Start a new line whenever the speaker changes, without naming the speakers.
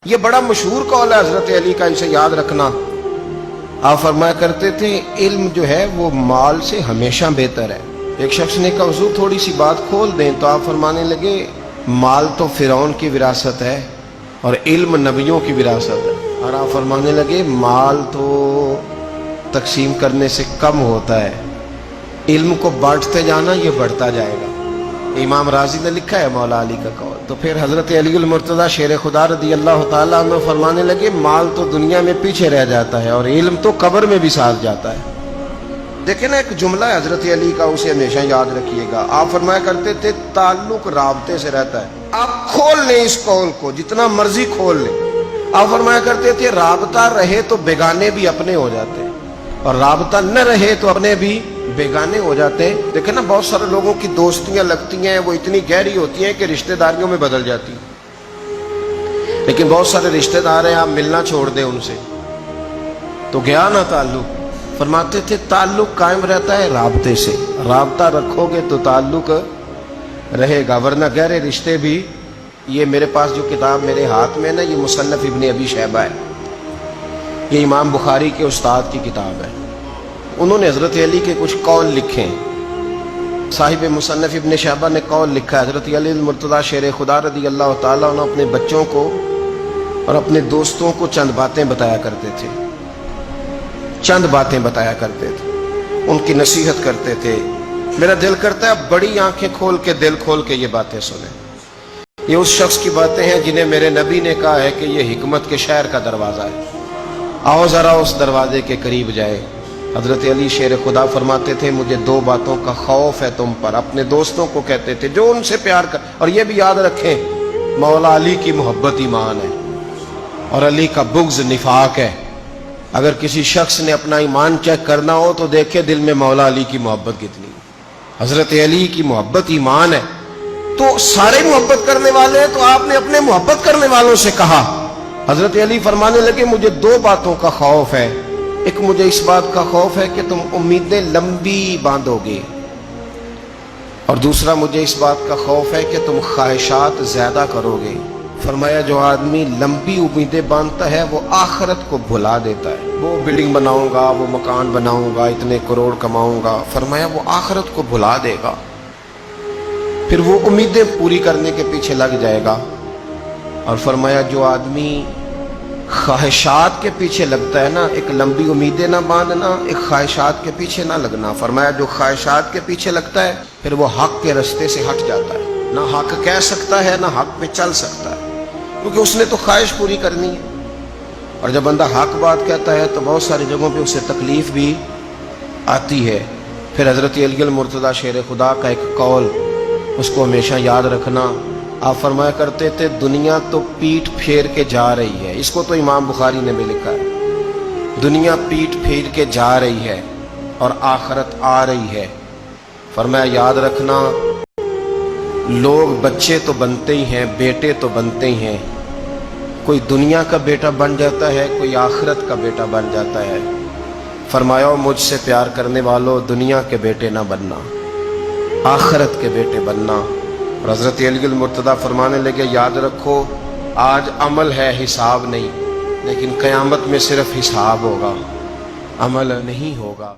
یہ بڑا مشہور قول ہے حضرت علی کا، اسے یاد رکھنا۔ آپ فرمایا کرتے تھے علم جو ہے وہ مال سے ہمیشہ بہتر ہے۔ ایک شخص نے کہا حضور تھوڑی سی بات کھول دیں، تو آپ فرمانے لگے مال تو فرعون کی وراثت ہے اور علم نبیوں کی وراثت ہے۔ اور آپ فرمانے لگے مال تو تقسیم کرنے سے کم ہوتا ہے، علم کو بانٹتے جانا یہ بڑھتا جائے گا۔ امام راضی نے لکھا ہے مولا علی کا قول۔ تو پھر حضرت علی المرتضیٰ شیر خدا رضی اللہ تعالیٰ عنہ فرمانے لگے مال تو دنیا میں پیچھے رہ جاتا ہے اور علم تو قبر میں بھی ساتھ جاتا ہے۔ دیکھیں نا، ایک جملہ ہے حضرت علی کا، اسے ہمیشہ یاد رکھیے گا۔ آپ فرمایا کرتے تھے تعلق رابطے سے رہتا ہے۔ آپ کھول لیں اس قول کو، جتنا مرضی کھول لیں۔ آپ فرمایا کرتے تھے رابطہ رہے تو بیگانے بھی اپنے ہو جاتے ہیں اور رابطہ نہ رہے تو اپنے بھی بیگانے ہو جاتے ہیں۔ دیکھیں نا، بہت سارے لوگوں کی دوستیاں لگتی ہیں، وہ اتنی گہری ہوتی ہیں کہ رشتہ داریوں میں بدل جاتی ہیں، لیکن بہت سارے رشتہ دار ہیں، آپ ملنا چھوڑ دیں ان سے تو گیا نا تعلق۔ فرماتے تھے تعلق قائم رہتا ہے رابطے سے، رابطہ رکھو گے تو تعلق رہے گا، ورنہ گہرے رشتے بھی۔ یہ میرے پاس جو کتاب میرے ہاتھ میں نا، یہ مصنف ابن ابی شیبہ ہے، یہ امام بخاری کے استاد کی کتاب ہے۔ انہوں نے حضرت علی کے کچھ قول لکھے ہیں۔ صاحب مصنف ابن شیبہ نے قول لکھا ہے، حضرت علی المرتضیٰ شیر خدا رضی اللہ تعالیٰ عنہ اپنے بچوں کو اور اپنے دوستوں کو چند باتیں بتایا کرتے تھے، چند باتیں بتایا کرتے تھے، ان کی نصیحت کرتے تھے۔ میرا دل کرتا ہے بڑی آنکھیں کھول کے، دل کھول کے یہ باتیں سنیں۔ یہ اس شخص کی باتیں ہیں جنہیں میرے نبی نے کہا ہے کہ یہ حکمت کے شہر کا دروازہ ہے، آؤ ذرا اس دروازے کے قریب جائے۔ حضرت علی شیر خدا فرماتے تھے مجھے دو باتوں کا خوف ہے تم پر، اپنے دوستوں کو کہتے تھے جو ان سے پیار کر۔ اور یہ بھی یاد رکھیں مولا علی کی محبت ایمان ہے اور علی کا بغض نفاق ہے۔ اگر کسی شخص نے اپنا ایمان چیک کرنا ہو تو دیکھے دل میں مولا علی کی محبت کتنی ہے۔ حضرت علی کی محبت ایمان ہے، تو سارے محبت کرنے والے ہیں، تو آپ نے اپنے محبت کرنے والوں سے کہا۔ حضرت علی فرمانے لگے مجھے دو باتوں کا خوف ہے، ایک مجھے اس بات کا خوف ہے کہ تم امیدیں لمبی باندھو گے، اور دوسرا مجھے اس بات کا خوف ہے کہ تم خواہشات زیادہ کرو گے۔ فرمایا جو آدمی لمبی امیدیں باندھتا ہے وہ آخرت کو بھلا دیتا ہے۔ وہ بلڈنگ بناؤں گا، وہ مکان بناؤں گا، اتنے کروڑ کماؤں گا، فرمایا وہ آخرت کو بھلا دے گا، پھر وہ امیدیں پوری کرنے کے پیچھے لگ جائے گا۔ اور فرمایا جو آدمی خواہشات کے پیچھے لگتا ہے نا، ایک لمبی امیدیں نہ باندھنا، ایک خواہشات کے پیچھے نہ لگنا، فرمایا جو خواہشات کے پیچھے لگتا ہے پھر وہ حق کے رستے سے ہٹ جاتا ہے، نہ حق کہہ سکتا ہے نہ حق پہ چل سکتا ہے، کیونکہ اس نے تو خواہش پوری کرنی ہے۔ اور جب بندہ حق بات کہتا ہے تو بہت ساری جگہوں پہ اسے تکلیف بھی آتی ہے۔ پھر حضرت علی المرتضیٰ شیر خدا کا ایک قول، اس کو ہمیشہ یاد رکھنا۔ آپ فرمایا کرتے تھے دنیا تو پیٹ پھیر کے جا رہی ہے، اس کو تو امام بخاری نے بھی لکھا ہے، دنیا پیٹ پھیر کے جا رہی ہے اور آخرت آ رہی ہے۔ فرمایا یاد رکھنا لوگ بچے تو بنتے ہی ہیں، بیٹے تو بنتے ہی ہیں، کوئی دنیا کا بیٹا بن جاتا ہے، کوئی آخرت کا بیٹا بن جاتا ہے۔ فرمایا مجھ سے پیار کرنے والوں دنیا کے بیٹے نہ بننا، آخرت کے بیٹے بننا۔ اور حضرت علی المرتضیٰ فرمانے لگے یاد رکھو آج عمل ہے حساب نہیں، لیکن قیامت میں صرف حساب ہوگا، عمل نہیں ہوگا۔